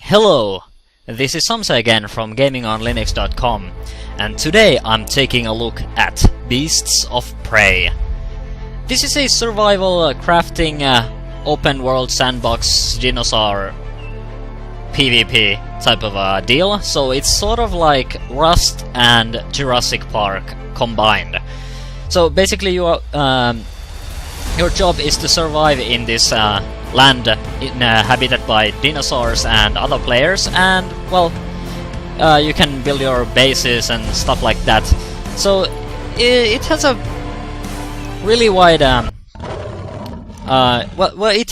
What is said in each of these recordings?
Hello, this is Samsa again from GamingonLinux.com, and today I'm taking a look at Beasts of Prey. This is a survival crafting open world sandbox dinosaur PvP type of a deal, so it's sort of like Rust and Jurassic Park combined. So basically your job is to survive in this land inhabited by dinosaurs and other players, and well, you can build your bases and stuff like that. So it has a really wide it's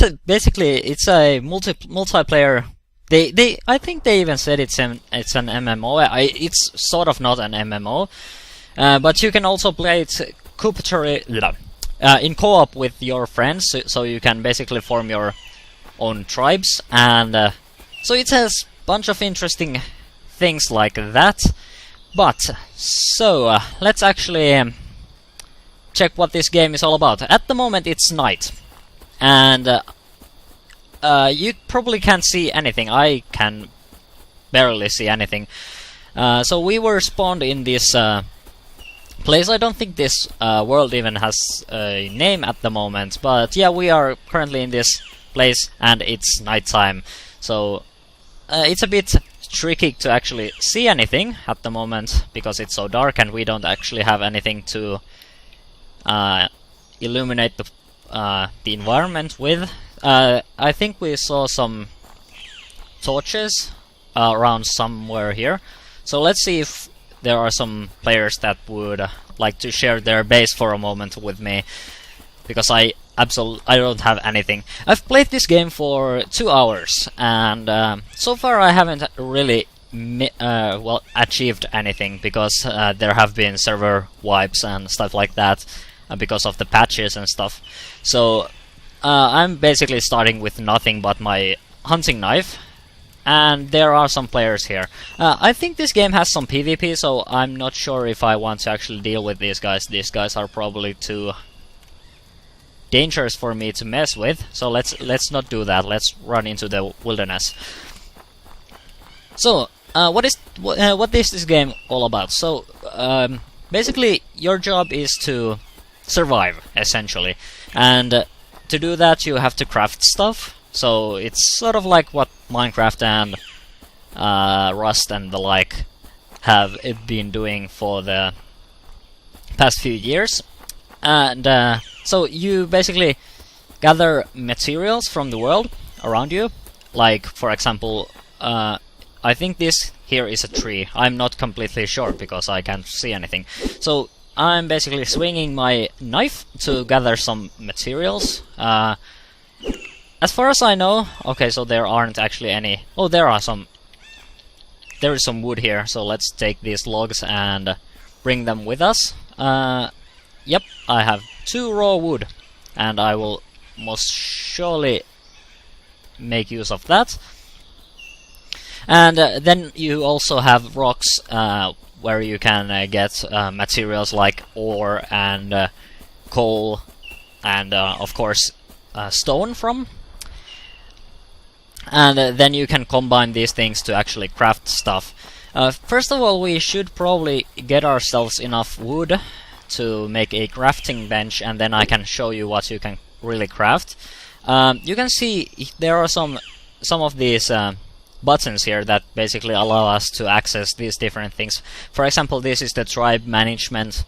a multiplayer. I think they even said it's an MMO. It's sort of not an MMO, but you can also play it in co-op with your friends, so you can basically form your own tribes, and so it has a bunch of interesting things like that. But so let's actually check what this game is all about. At the moment it's night, and you probably can't see anything. I can barely see anything. So we were spawned in this place. I don't think this world even has a name at the moment, but yeah, we are currently in this place and it's nighttime, so it's a bit tricky to actually see anything at the moment because it's so dark and we don't actually have anything to illuminate the environment with. I think we saw some torches around somewhere here, so let's see if there are some players that would like to share their base for a moment with me, because I don't have anything. I've played this game for 2 hours, and so far I haven't really achieved anything, because there have been server wipes and stuff like that because of the patches and stuff. So I'm basically starting with nothing but my hunting knife. And there are some players here. I think this game has some PvP, so I'm not sure if I want to actually deal with these guys. These guys are probably too dangerous for me to mess with, so let's not do that. Let's run into the wilderness. So, what is this game all about? So, basically, your job is to survive, essentially, and to do that, you have to craft stuff. So it's sort of like what Minecraft and Rust and the like have been doing for the past few years. And so you basically gather materials from the world around you. Like, for example, I think this here is a tree. I'm not completely sure because I can't see anything. So I'm basically swinging my knife to gather some materials. As far as I know, okay, so there aren't actually any. Oh, there is some wood here, so let's take these logs and bring them with us. Yep, I have 2 raw wood, and I will most surely make use of that. And then you also have rocks where you can get materials like ore and coal, and of course stone from. And then you can combine these things to actually craft stuff. First of all, we should probably get ourselves enough wood to make a crafting bench, and then I can show you what you can really craft. You can see there are some of these buttons here that basically allow us to access these different things. For example, this is the tribe management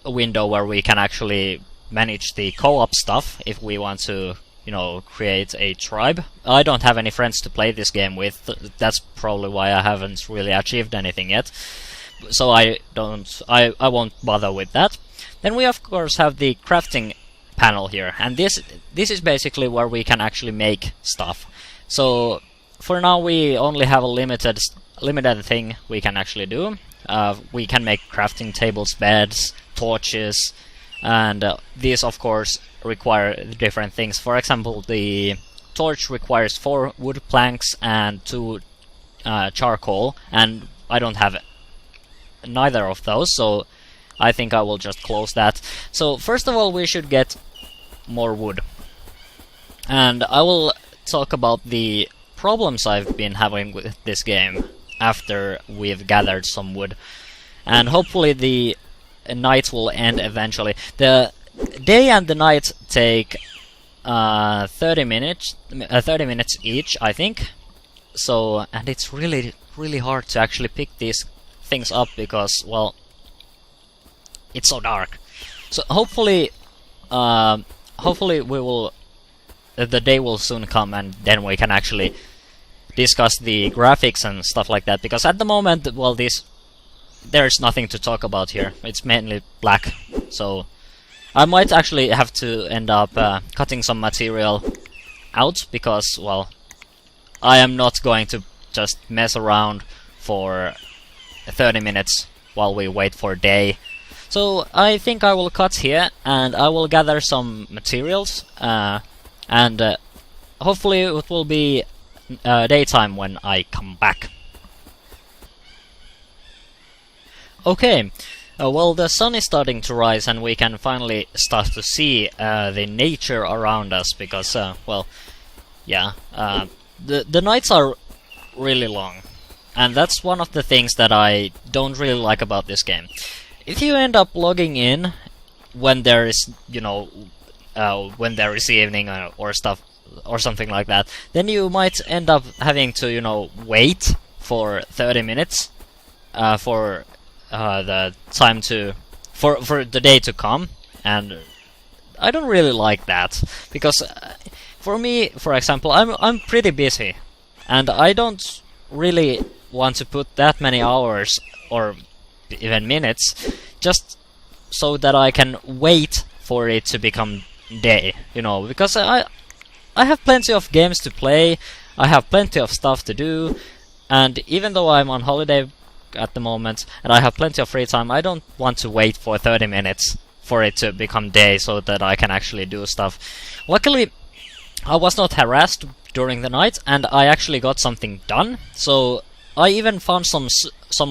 window where we can actually manage the co-op stuff if we want to, you know, create a tribe. I don't have any friends to play this game with. That's probably why I haven't really achieved anything yet. So I won't bother with that. Then we of course have the crafting panel here, and this is basically where we can actually make stuff. So for now we only have a limited thing we can actually do. We can make crafting tables, beds, torches, and these of course require different things. For example, the torch requires 4 wood planks and 2 charcoal, and I don't have neither of those, so I think I will just close that. So first of all, we should get more wood, and I will talk about the problems I've been having with this game after we've gathered some wood. And hopefully the night will end eventually. The day and the night take 30 minutes each, I think. So, and it's really hard to actually pick these things up because, well, it's so dark. So hopefully we will, the day will soon come, and then we can actually discuss the graphics and stuff like that. Because at the moment, well, there's nothing to talk about here. It's mainly black. So I might actually have to end up cutting some material out because, well, I am not going to just mess around for 30 minutes while we wait for day. So I think I will cut here, and I will gather some materials, and hopefully it will be daytime when I come back. Okay, well, the sun is starting to rise, and we can finally start to see the nature around us, because, well, yeah, the nights are really long, and that's one of the things that I don't really like about this game. If you end up logging in when there is, you know, when there is evening or stuff or something like that, then you might end up having to, you know, wait for 30 minutes for the time to for the day to come, and I don't really like that because for me, for example, I'm pretty busy, and I don't really want to put that many hours or even minutes just so that I can wait for it to become day, you know, because I have plenty of games to play, I have plenty of stuff to do, and even though I'm on holiday at the moment and I have plenty of free time, I don't want to wait for 30 minutes for it to become day so that I can actually do stuff. Luckily, I was not harassed during the night, and I actually got something done, so I even found some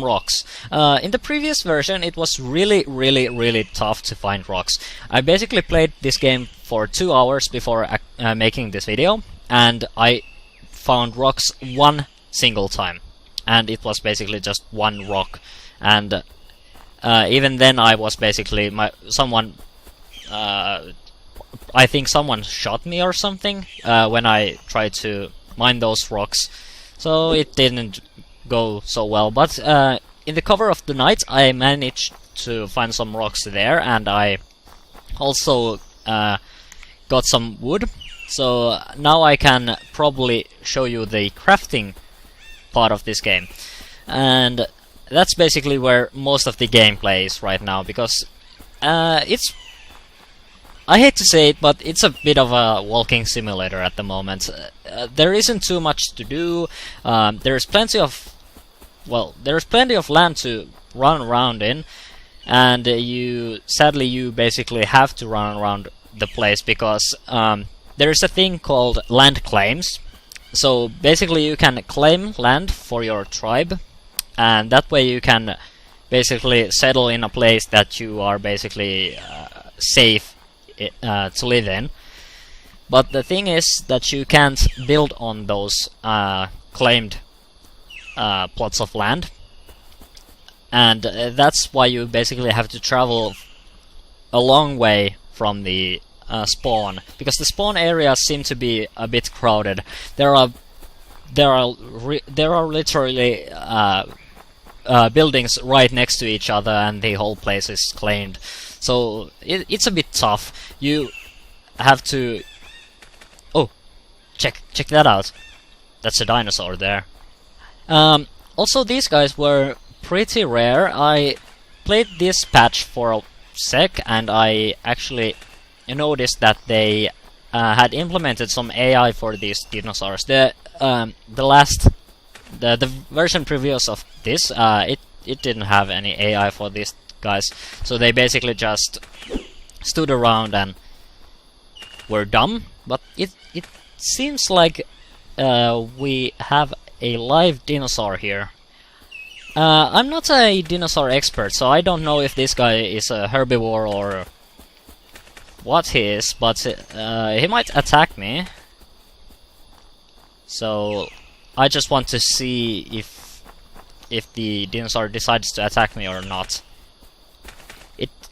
rocks. In the previous version, it was really tough to find rocks. I basically played this game for 2 hours before making this video, and I found rocks one single time, and it was basically just one rock. And even then, I was basically I think someone shot me or something when I tried to mine those rocks, so it didn't go so well. But in the cover of the night, I managed to find some rocks there, and I also got some wood. So now I can probably show you the crafting part of this game, and that's basically where most of the gameplay is right now, because it's, I hate to say it, but it's a bit of a walking simulator at the moment. There isn't too much to do. There's plenty of land to run around in, and sadly you basically have to run around the place because there is a thing called land claims. So basically you can claim land for your tribe, and that way you can basically settle in a place that you are basically safe to live in. But the thing is that you can't build on those claimed plots of land, and that's why you basically have to travel a long way from the spawn, because the spawn areas seem to be a bit crowded. There are literally buildings right next to each other, and the whole place is claimed. So it's a bit tough. You have to... Oh, check that out. That's a dinosaur there. Also, these guys were pretty rare. I played this patch for a sec, and I actually noticed that they had implemented some AI for these dinosaurs. The version previous of this, it didn't have any AI for these guys, so they basically just stood around and were dumb. But it seems like we have a live dinosaur here. I'm not a dinosaur expert, so I don't know if this guy is a herbivore or what he is, but he might attack me. So I just want to see if the dinosaur decides to attack me or not.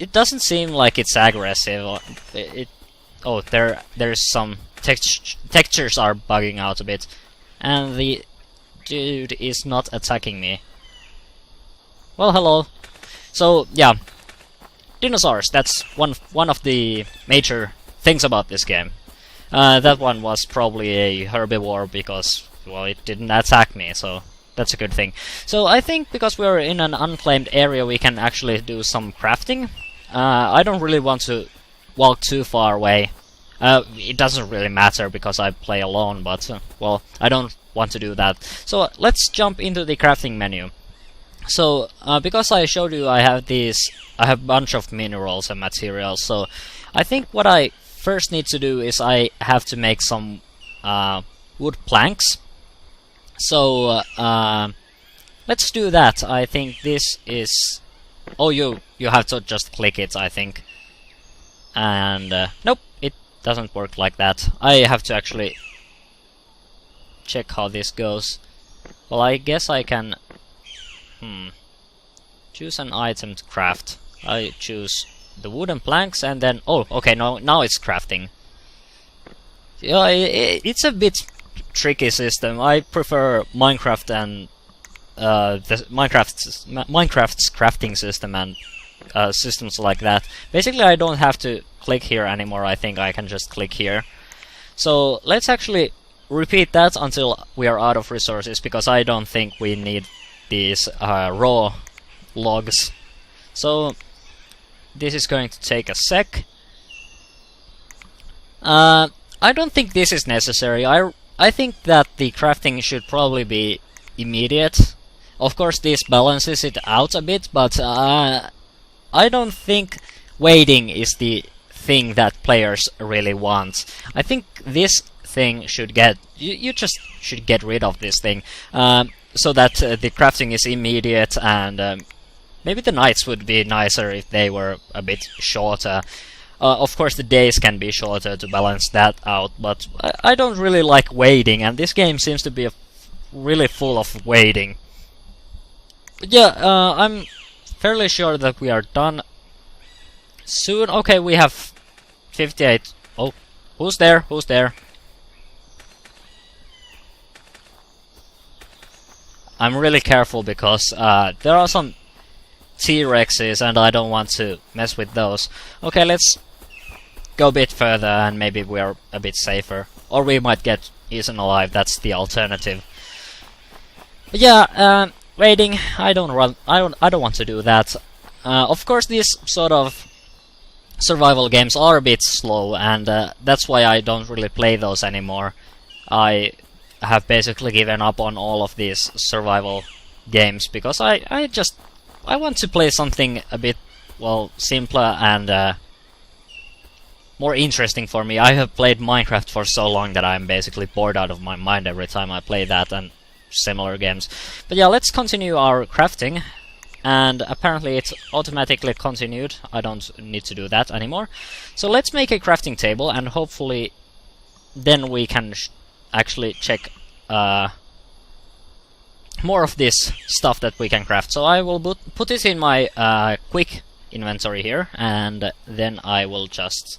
It doesn't seem like it's aggressive. Oh, there's some textures are bugging out a bit, and the dude is not attacking me. Well, hello. So yeah, dinosaurs. That's one of the major things about this game. That one was probably a herbivore because, well, it didn't attack me, so that's a good thing. So I think because we're in an unclaimed area, we can actually do some crafting. I don't really want to walk too far away. It doesn't really matter because I play alone, but, well, I don't want to do that. So let's jump into the crafting menu. So, because I showed you I have a bunch of minerals and materials, so I think what I first need to do is I have to make some wood planks. So, let's do that. I think this is... Oh, you have to just click it, I think. And, nope, it doesn't work like that. I have to actually check how this goes. Well, I guess I can... choose an item to craft. I choose the wooden planks and then... Oh, okay, now it's crafting. Yeah, it's a bit tricky system. I prefer Minecraft and Minecraft's crafting system and systems like that. Basically, I don't have to click here anymore. I think I can just click here. So let's actually repeat that until we are out of resources, because I don't think we need these raw logs. So this is going to take a sec. I don't think this is necessary. I think that the crafting should probably be immediate. Of course, this balances it out a bit, but I don't think waiting is the thing that players really want. I think this thing should get... You just should get rid of this thing, so that the crafting is immediate, and maybe the nights would be nicer if they were a bit shorter. Of course, the days can be shorter to balance that out, but I don't really like waiting, and this game seems to be really full of waiting. But yeah, I'm fairly sure that we are done soon. Okay, we have 58. Oh, who's there? Who's there? I'm really careful because there are some T-Rexes and I don't want to mess with those. Okay, let's go a bit further and maybe we're a bit safer. Or we might get eaten alive, that's the alternative. But yeah, waiting, I don't want to do that. Of course, these sort of survival games are a bit slow, and that's why I don't really play those anymore. I have basically given up on all of these survival games because I want to play something a bit, well, simpler and more interesting for me. I have played Minecraft for so long that I'm basically bored out of my mind every time I play that and similar games. But yeah, let's continue our crafting. And apparently it's automatically continued. I don't need to do that anymore. So let's make a crafting table, and hopefully then we can actually check more of this stuff that we can craft. So I will put it in my quick inventory here, and then I will just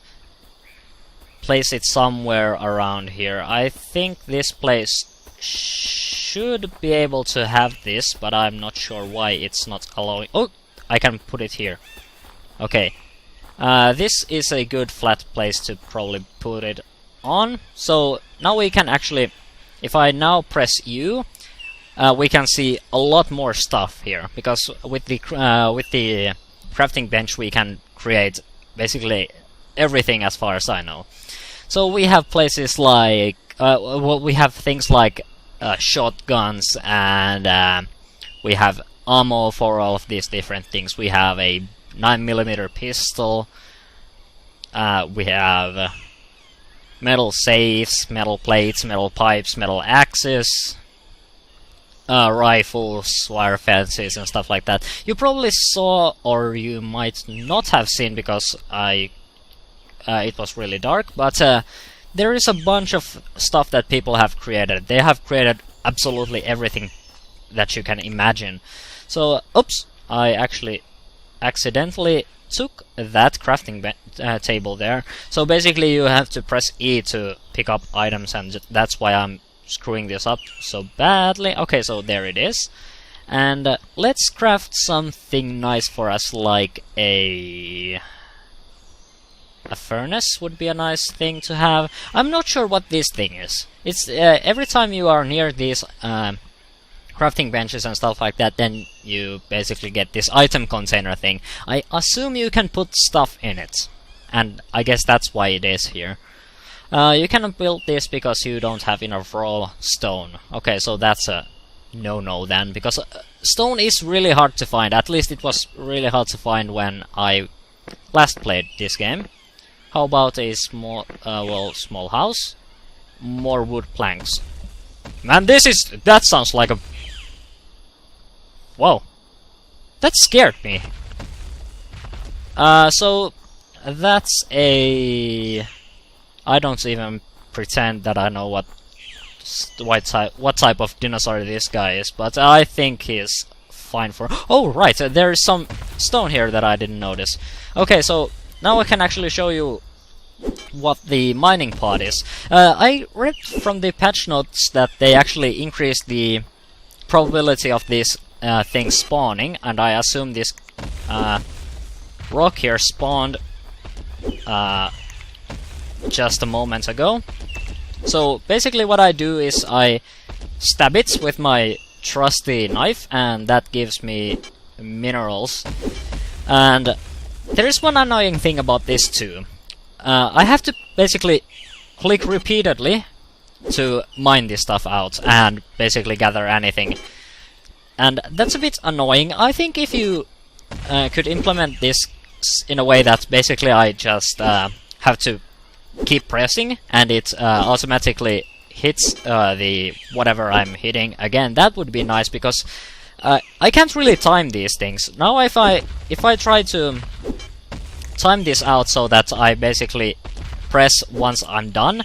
place it somewhere around here. I think this place should be able to have this, but I'm not sure why it's not allowing... Oh! I can put it here. Okay. This is a good flat place to probably put it on. So now we can actually... If I now press U, we can see a lot more stuff here. Because with the crafting bench we can create basically everything as far as I know. So we have places like... well, we have things like shotguns, and we have ammo for all of these different things. We have a 9mm pistol, we have metal safes, metal plates, metal pipes, metal axes, rifles, wire fences and stuff like that. You probably saw, or you might not have seen because it was really dark, but there is a bunch of stuff that people have created. They have created absolutely everything that you can imagine. So, oops, I actually accidentally took that crafting table there. So basically you have to press E to pick up items, and that's why I'm screwing this up so badly. Okay, so there it is. And let's craft something nice for us, like a furnace would be a nice thing to have. I'm not sure what this thing is. It's every time you are near these crafting benches and stuff like that, then you basically get this item container thing. I assume you can put stuff in it, and I guess that's why it is here. You cannot build this because you don't have enough raw stone. Okay, so that's a no-no then, because stone is really hard to find. At least it was really hard to find when I last played this game. How about a small, small house? More wood planks. Man, that sounds like a... Whoa. That scared me. So, that's a... I don't even pretend that I know what type of dinosaur this guy is, but I think he's fine for... Oh, right, there is some stone here that I didn't notice. Okay, so now I can actually show you what the mining pod is. I read from the patch notes that they actually increased the probability of these things spawning, and I assume this rock here spawned just a moment ago. So basically what I do is I stab it with my trusty knife, and that gives me minerals. And there is one annoying thing about this too. I have to basically click repeatedly to mine this stuff out and basically gather anything. And that's a bit annoying. I think if you could implement this in a way that basically I just have to keep pressing and it automatically hits the whatever I'm hitting again, that would be nice, because I can't really time these things. Now if I try to time this out so that I basically press once I'm done,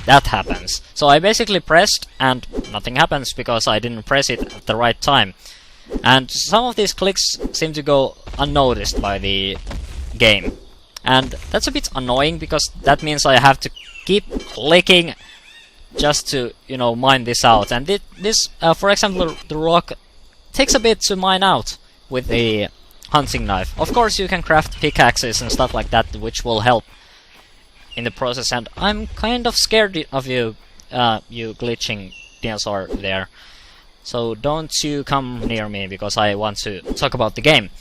that happens. So I basically pressed and nothing happens because I didn't press it at the right time. And some of these clicks seem to go unnoticed by the game. And that's a bit annoying because that means I have to keep clicking just to, you know, mine this out. And this, for example, the rock takes a bit to mine out with the hunting knife. Of course you can craft pickaxes and stuff like that, which will help in the process, and I'm kind of scared of you, you glitching dinosaur there. So don't you come near me, because I want to talk about the game.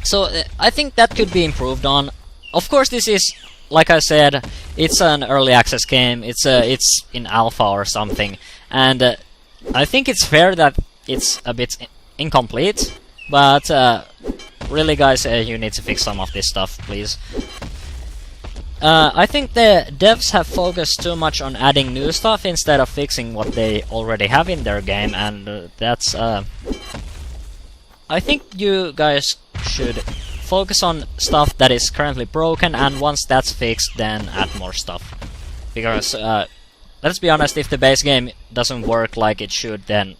So I think that could be improved on. Of course this is, like I said, it's an early access game, it's in alpha or something, and I think it's fair that it's a bit incomplete. But really guys, you need to fix some of this stuff, please. I think the devs have focused too much on adding new stuff instead of fixing what they already have in their game, and that's... I think you guys should focus on stuff that is currently broken, and once that's fixed, then add more stuff. Because, let's be honest, if the base game doesn't work like it should, then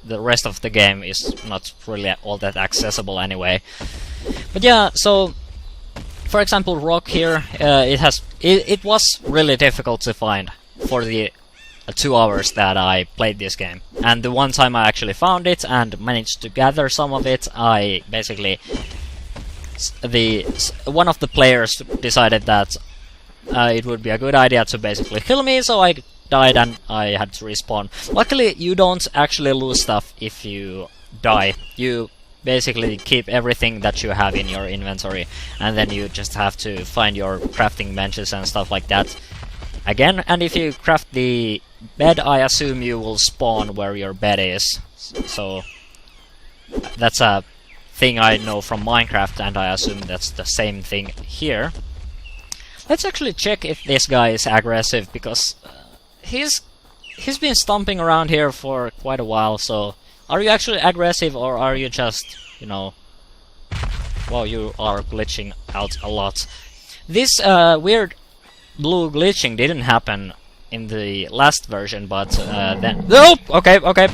the rest of the game is not really all that accessible anyway. But yeah, so for example, rock here, it was really difficult to find for the 2 hours that I played this game. And the one time I actually found it and managed to gather some of it, I basically one of the players decided that it would be a good idea to basically kill me, so I died and I had to respawn. Luckily, you don't actually lose stuff if you die. You basically keep everything that you have in your inventory, and then you just have to find your crafting benches and stuff like that again. And if you craft the bed, I assume you will spawn where your bed is. So that's a thing I know from Minecraft, and I assume that's the same thing here. Let's actually check if this guy is aggressive, because he's been stomping around here for quite a while. So are you actually aggressive, or are you just, you know... Well, you are glitching out a lot. This weird blue glitching didn't happen in the last version, but then nope. Okay, okay.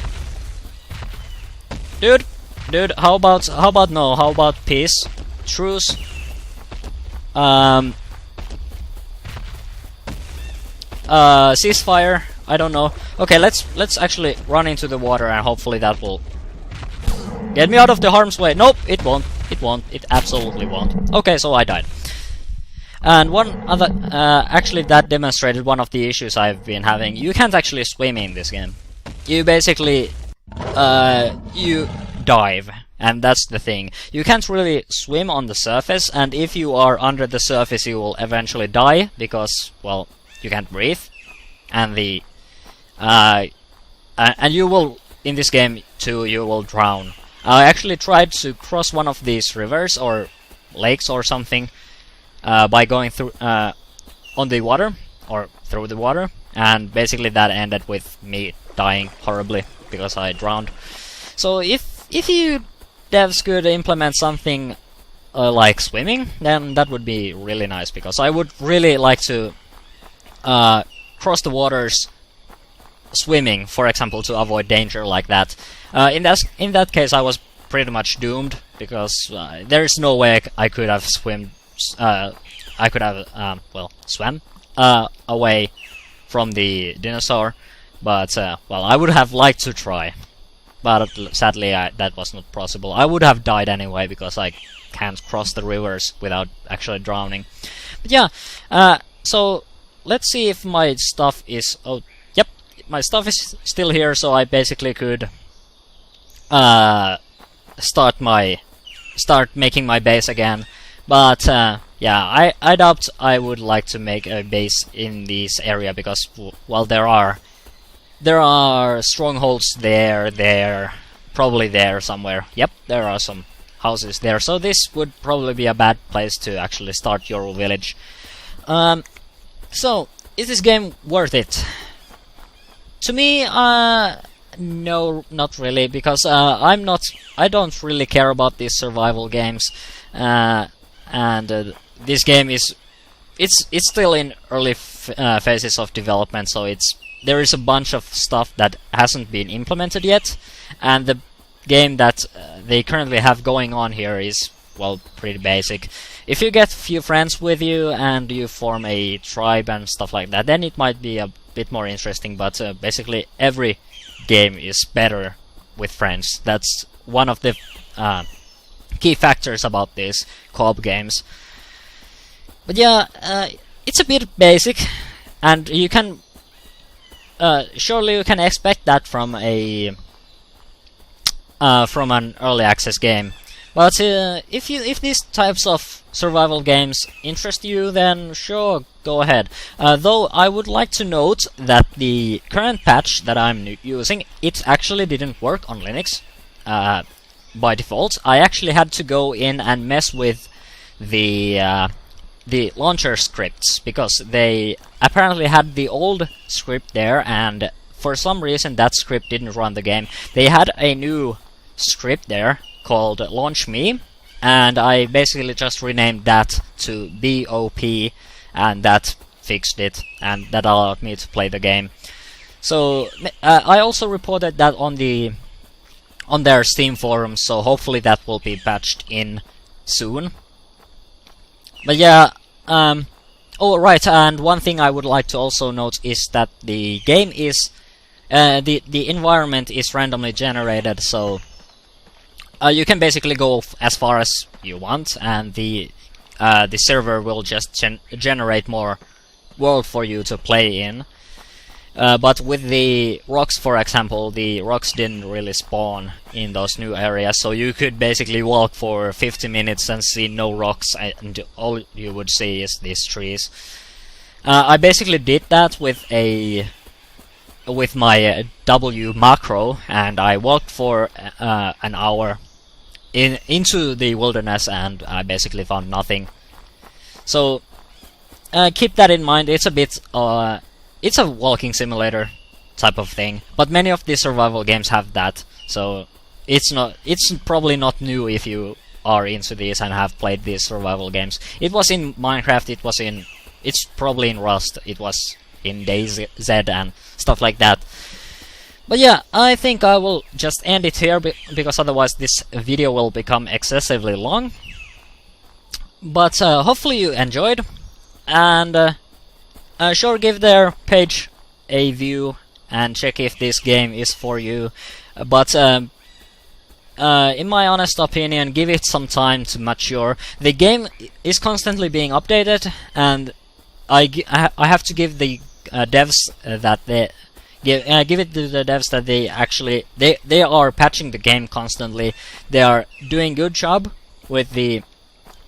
Dude, how about no? How about peace, truce? Ceasefire. I don't know. Okay, let's actually run into the water and hopefully that will get me out of the harm's way. Nope, it won't. It won't. It absolutely won't. Okay, so I died. And one other, actually that demonstrated one of the issues I've been having. You can't actually swim in this game. You basically, you dive. And that's the thing. You can't really swim on the surface, and if you are under the surface you will eventually die, because, well, you can't breathe. And the, and you will, in this game too, you will drown. I actually tried to cross one of these rivers, or lakes or something, by going through, on the water, or through the water, and basically that ended with me dying horribly, because I drowned. So if you devs could implement something like swimming, then that would be really nice, because I would really like to cross the waters swimming, for example, to avoid danger like that. In that case, I was pretty much doomed, because there is no way I could have swum away from the dinosaur, but well, I would have liked to try. But sadly, that was not possible. I would have died anyway, because I can't cross the rivers without actually drowning. But yeah, so let's see if my stuff is... Oh, yep, my stuff is still here, so I basically could start making my base again. But yeah, I doubt I would like to make a base in this area, because, well, there are strongholds there, probably there somewhere. Yep, there are some houses there, so this would probably be a bad place to actually start your village. So, is this game worth it? To me, no, not really, because I don't really care about these survival games, and this game it's still in early phases of development, so there is a bunch of stuff that hasn't been implemented yet, and the game that they currently have going on here is, well, pretty basic. If you get a few friends with you and you form a tribe and stuff like that, then it might be a bit more interesting, but basically every game is better with friends. That's one of the key factors about these co-op games. But yeah, it's a bit basic, and you can surely you can expect that from an early access game. But if these types of survival games interest you, then sure, go ahead. Though I would like to note that the current patch that I'm using, it actually didn't work on Linux by default. I actually had to go in and mess with the launcher scripts, because they apparently had the old script there, and for some reason that script didn't run the game. They had a new script there called Launch Me, and I basically just renamed that to BOP, and that fixed it, and that allowed me to play the game. So I also reported that on their Steam forums, so hopefully that will be patched in soon. But yeah, oh right, and one thing I would like to also note is that the game is the environment is randomly generated, so you can basically go as far as you want, and the server will just generate more world for you to play in. But with the rocks, for example, the rocks didn't really spawn in those new areas, so you could basically walk for 50 minutes and see no rocks, and all you would see is these trees. I basically did that with my W macro, and I walked for an hour into the wilderness, and I basically found nothing. So keep that in mind. It's a bit it's a walking simulator type of thing, but many of these survival games have that, so it's probably not new if you are into these and have played these survival games. It was in Minecraft, it's probably in Rust, it was in DayZ and stuff like that. But yeah, I think I will just end it here because otherwise this video will become excessively long. But hopefully you enjoyed, and sure, give their page a view and check if this game is for you. But in my honest opinion, give it some time to mature. The game is constantly being updated, and I have to give the devs that they give it to the devs that they are patching the game constantly. They are doing good job with the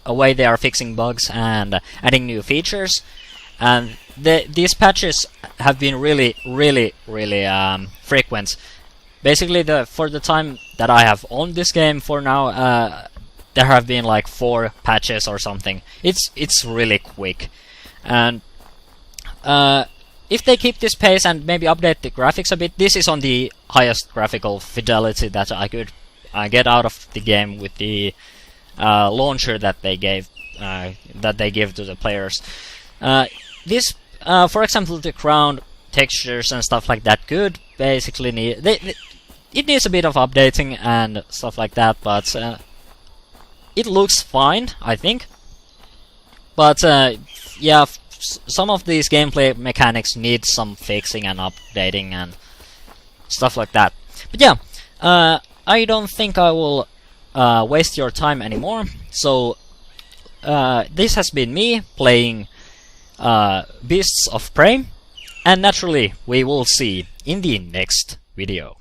way they are fixing bugs and adding new features, and these patches have been really frequent. Basically, for the time that I have owned this game for now, there have been like 4 patches or something. It's really quick, and if they keep this pace and maybe update the graphics a bit, this is on the highest graphical fidelity that I could get out of the game with the launcher that they give to the players. This, for example, the ground textures and stuff like that could basically need it needs a bit of updating and stuff like that, but it looks fine, I think. But yeah, some of these gameplay mechanics need some fixing and updating and stuff like that. But yeah, I don't think I will waste your time anymore. So this has been me playing Beasts of Prey, and naturally we will see in the next video.